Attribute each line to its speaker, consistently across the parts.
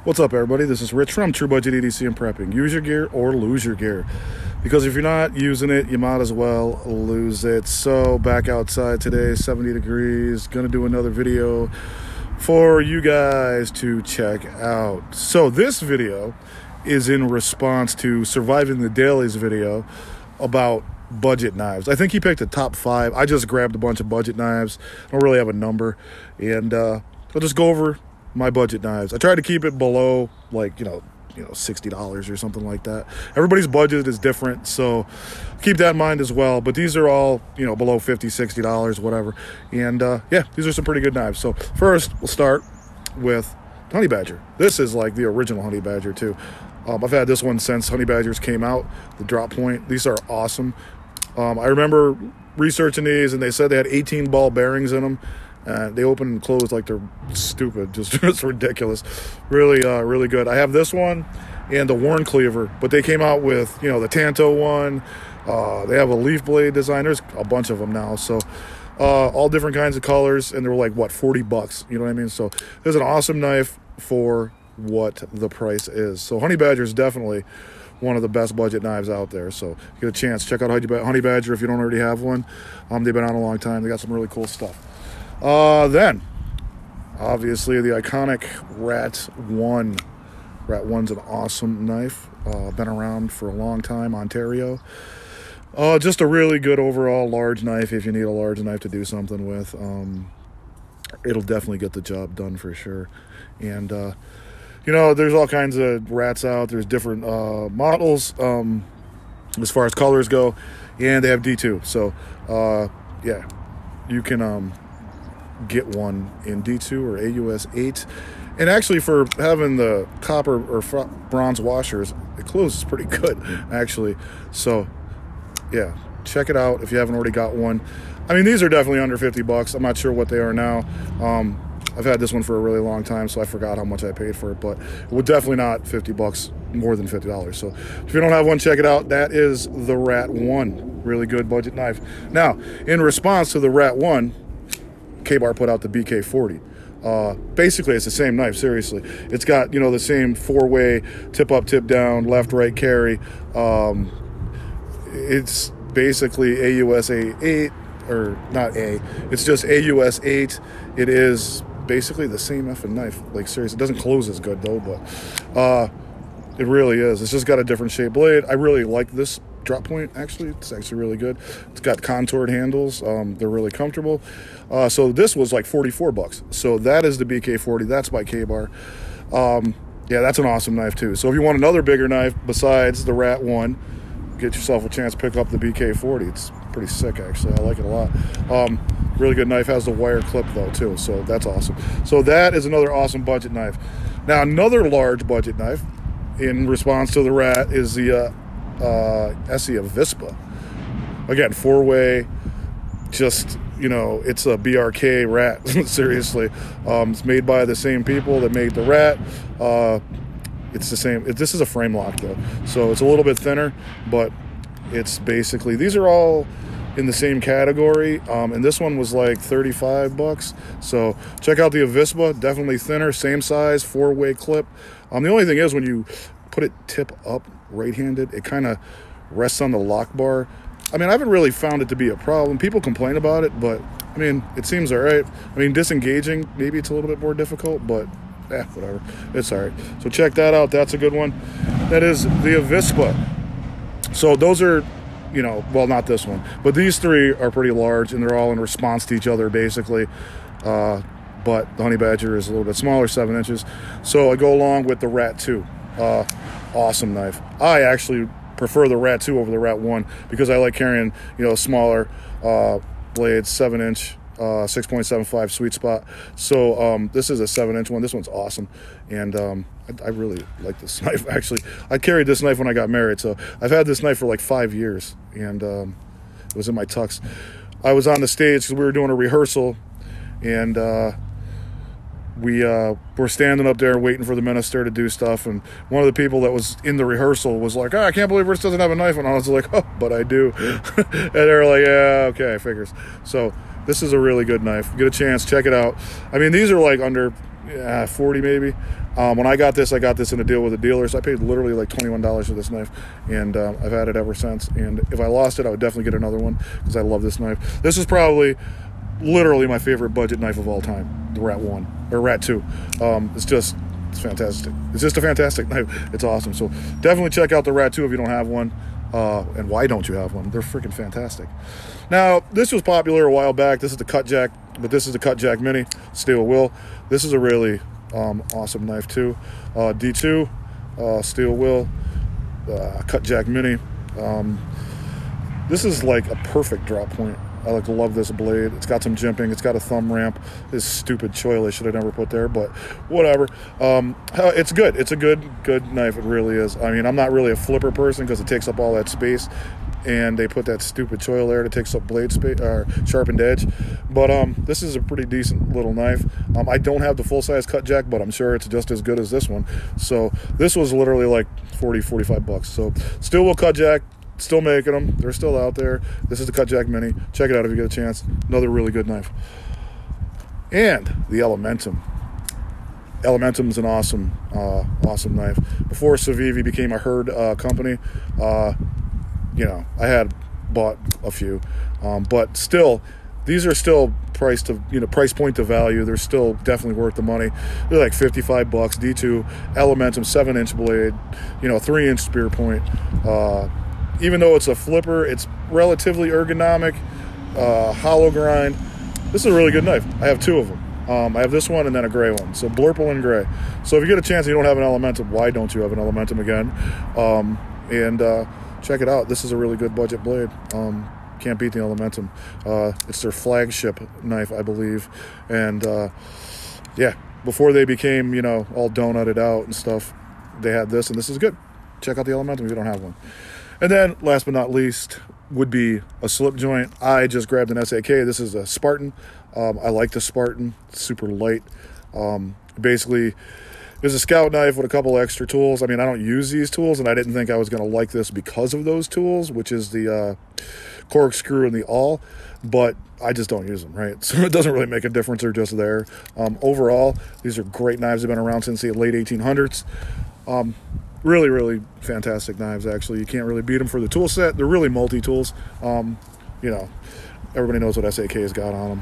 Speaker 1: What's up, everybody? This is Rich from True Budget EDC and Prepping. Use your gear or lose your gear. Because if you're not using it, you might as well lose it. So, back outside today, 70 degrees. Gonna do another video for you guys to check out. So, this video is in response to Surviving the Dailies video about budget knives. I think he picked the top 5. I just grabbed a bunch of budget knives. I don't really have a number. And I'll just go over my budget knives. I try to keep it below like, $60 or something like that. Everybody's budget is different, so keep that in mind as well. But these are all, below $50, $60, whatever. And yeah, these are some pretty good knives. So first, we'll start with Honey Badger. This is like the original Honey Badger too. I've had this one since Honey Badgers came out, the drop point. These are awesome. I remember researching these, and they said they had 18 ball bearings in them. They open and close like they're stupid. Just ridiculous. Really, really good. I have this one and the Worn Cleaver, but they came out with, the Tanto one. They have a leaf blade design. There's a bunch of them now. So all different kinds of colors, and they were like, what, $40? You know what I mean? So there's an awesome knife for what the price is. So Honey Badger is definitely one of the best budget knives out there. So if you get a chance, check out Honey Badger if you don't already have one. They've been out a long time. They got some really cool stuff. Then, obviously, the iconic Rat 1. Rat 1's an awesome knife. Been around for a long time, Ontario. Just a really good overall large knife if you need a large knife to do something with. It'll definitely get the job done for sure. And, there's all kinds of Rats out. There's different models as far as colors go. And they have D2. So, yeah, you can get one in D2 or AUS 8. And actually, for having the copper or bronze washers, it closes pretty good, actually. So, yeah, check it out if you haven't already got one. I mean, these are definitely under $50. I'm not sure what they are now. I've had this one for a really long time, so I forgot how much I paid for it. But it would definitely not $50, more than $50. So if you don't have one, check it out. That is the Rat 1. Really good budget knife. Now, in response to the Rat 1, Ka-Bar put out the BK40. Basically, it's the same knife, seriously. It's got, the same 4-way tip up, tip down, left, right carry. It's basically AUSA 8, or not A. It's just AUS 8. It is basically the same effing knife. Like, seriously, it doesn't close as good, though, but it really is. It's just got a different shaped blade. I really like this drop point, actually. It's actually really good. It's got contoured handles. They're really comfortable. So this was like $44. So that is the BK40. That's by Ka-Bar. Yeah, that's an awesome knife too. So if you want another bigger knife besides the Rat 1, get yourself a chance to pick up the BK40. It's pretty sick, actually. I like it a lot. Really good knife. Has the wire clip though too, so that's awesome. So that is another awesome budget knife. Now, another large budget knife in response to the Rat is the Essie Avispa. Again, 4-way, just, it's a BRK Rat. Seriously. It's made by the same people that made the Rat. It's the same. This is a frame lock though, so it's a little bit thinner, but it's basically, these are all in the same category, and this one was like $35. So check out the Avispa. Definitely thinner, same size, 4-way clip. The only thing is, when you put it tip up right-handed, it kind of rests on the lock bar. I mean, I haven't really found it to be a problem. People complain about it, but I mean, it seems all right. I mean, disengaging, maybe it's a little bit more difficult, but whatever, it's all right. So check that out. That's a good one. That is the Avispa. So those are, well, not this one, but these 3 are pretty large, and they're all in response to each other, basically. But the Honey Badger is a little bit smaller, 7 inches. So I go along with the Rat 2. Awesome knife. I actually prefer the Rat 2 over the Rat 1 because I like carrying, smaller blades, 7-inch, 6.75 sweet spot. So this is a 7-inch one. This one's awesome, and I really like this knife. Actually, I carried this knife when I got married, so I've had this knife for like 5 years, and it was in my tux. I was on the stage because we were doing a rehearsal, and we were standing up there waiting for the minister to do stuff, and one of the people that was in the rehearsal was like, I can't believe Rich doesn't have a knife, and I was like, oh, but I do. And they were like, yeah, okay, figures. So this is a really good knife. Get a chance, check it out. I mean, these are like under yeah, 40 maybe. When I got this in a deal with a dealer, so I paid literally like $21 for this knife, and I've had it ever since. And if I lost it, I would definitely get another one because I love this knife. This is probably literally my favorite budget knife of all time, the Rat 1 or Rat 2. It's fantastic. It's just a fantastic knife. It's awesome. So definitely check out the Rat 2 if you don't have one. And why don't you have one? They're freaking fantastic. Now, this was popular a while back. This is the Cutjack, but this is the Cutjack Mini steel wheel. This is a really awesome knife too. D2 steel wheel, Cutjack Mini. This is like a perfect drop point. I love this blade. It's got some jimping. It's got a thumb ramp. This stupid choil I should have never put there, but whatever. It's good. It's a good knife. It really is. I mean, I'm not really a flipper person because it takes up all that space, and they put that stupid choil there to take up blade space or sharpened edge. But this is a pretty decent little knife. I don't have the full-size Cutjack, but I'm sure it's just as good as this one. So this was literally like 40, 45 bucks. So still will Cutjack. Still making them. They're still out there. This is the Cutjack Mini. Check it out if you get a chance. Another really good knife. And the Elementum. Elementum's an awesome knife. Before Civivi became a Herd company, I had bought a few, but still, these are still priced to price point to value. They're still definitely worth the money. They're like 55 bucks. D2 Elementum 7-inch blade, 3-inch spear point. Even though it's a flipper, it's relatively ergonomic, hollow grind. This is a really good knife. I have two of them. I have this one and then a gray one. So Blurple and gray. So if you get a chance and you don't have an Elementum, why don't you have an Elementum again? Check it out. This is a really good budget blade. Can't beat the Elementum. It's their flagship knife, I believe. And before they became, all donutted out and stuff, they had this, and this is good. Check out the Elementum if you don't have one. And then, last but not least, would be a slip joint. I just grabbed an SAK. This is a Spartan. I like the Spartan. It's super light. Basically, it's a scout knife with a couple extra tools. I mean, I don't use these tools, and I didn't think I was going to like this because of those tools, which is the corkscrew and the awl, but I just don't use them, right? So it doesn't really make a difference. They're just there. Overall, these are great knives. They've been around since the late 1800s. Really, really fantastic knives, actually. You can't really beat them for the tool set. They're really multi-tools. Everybody knows what SAK has got on them.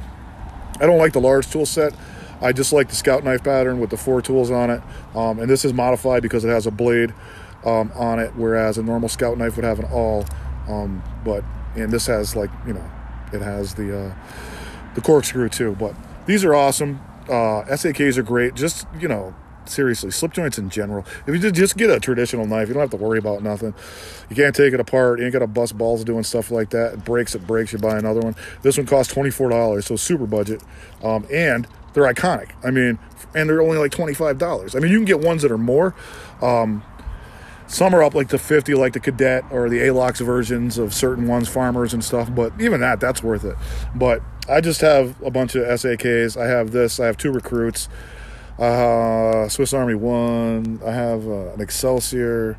Speaker 1: I don't like the large tool set. I just like the scout knife pattern with the 4 tools on it. And this is modified because it has a blade on it, whereas a normal scout knife would have an awl. And this has it has the corkscrew too. But these are awesome. SAKs are great. Just, seriously, slip joints in general. If you just get a traditional knife, you don't have to worry about nothing. You can't take it apart. You ain't got to bust balls doing stuff like that. It breaks, you buy another one. This one costs $24, so super budget. And they're iconic. I mean, and they're only like $25. I mean, you can get ones that are more. Some are up like to 50, like the Cadet or the ALOX versions of certain ones, Farmers and stuff. But even that's worth it. But I just have a bunch of SAKs. I have this. I have 2 Recruits. Swiss Army 1. I have an Excelsior,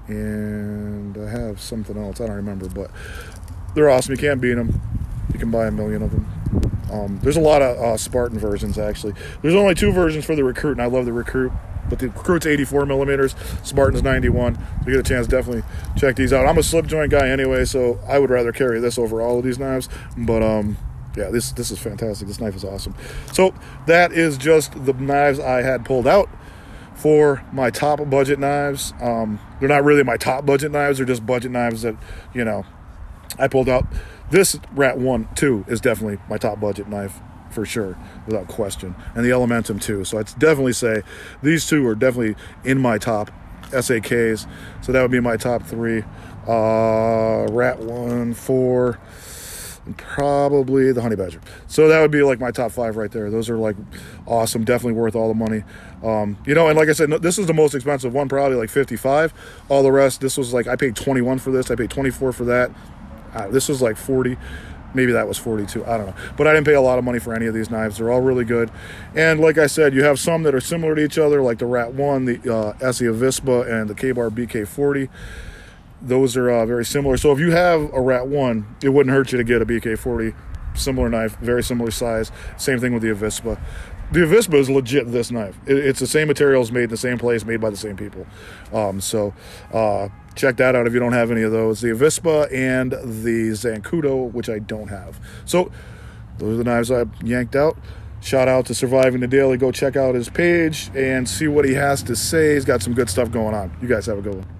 Speaker 1: and I have something else. I don't remember, but they're awesome. You can't beat them. You can buy a million of them. There's a lot of Spartan versions, actually. There's only 2 versions for the Recruit, and I love the Recruit. But the Recruit's 84 millimeters. Spartan's 91. So you get a chance, definitely check these out. I'm a slip joint guy anyway, so I would rather carry this over all of these knives. But yeah, this is fantastic. This knife is awesome. So that is just the knives I had pulled out for my top budget knives. They're not really my top budget knives. They're just budget knives that, I pulled out. This Rat 1, 2 is definitely my top budget knife for sure, without question. And the Elementum too. So I'd definitely say these 2 are definitely in my top SAKs. So that would be my top 3. Rat 1, 4... and probably the Honey Badger. So that would be like my top 5 right there. Those are like awesome, definitely worth all the money. And like I said, this is the most expensive one, probably like 55. All the rest, this was like, I paid 21 for this. I paid 24 for that. This was like 40. Maybe that was 42. I don't know. But I didn't pay a lot of money for any of these knives. They're all really good. And like I said, you have some that are similar to each other, like the Rat 1, the Essie Avispa, and the Ka-Bar BK40. Those are very similar. So if you have a Rat 1, it wouldn't hurt you to get a BK40. Similar knife, very similar size. Same thing with the Avispa. The Avispa is legit this knife. It's the same materials, made in the same place, made by the same people. So check that out if you don't have any of those. The Avispa and the Zancudo, which I don't have. So those are the knives I yanked out. Shout out to Surviving the Daily. Go check out his page and see what he has to say. He's got some good stuff going on. You guys have a good one.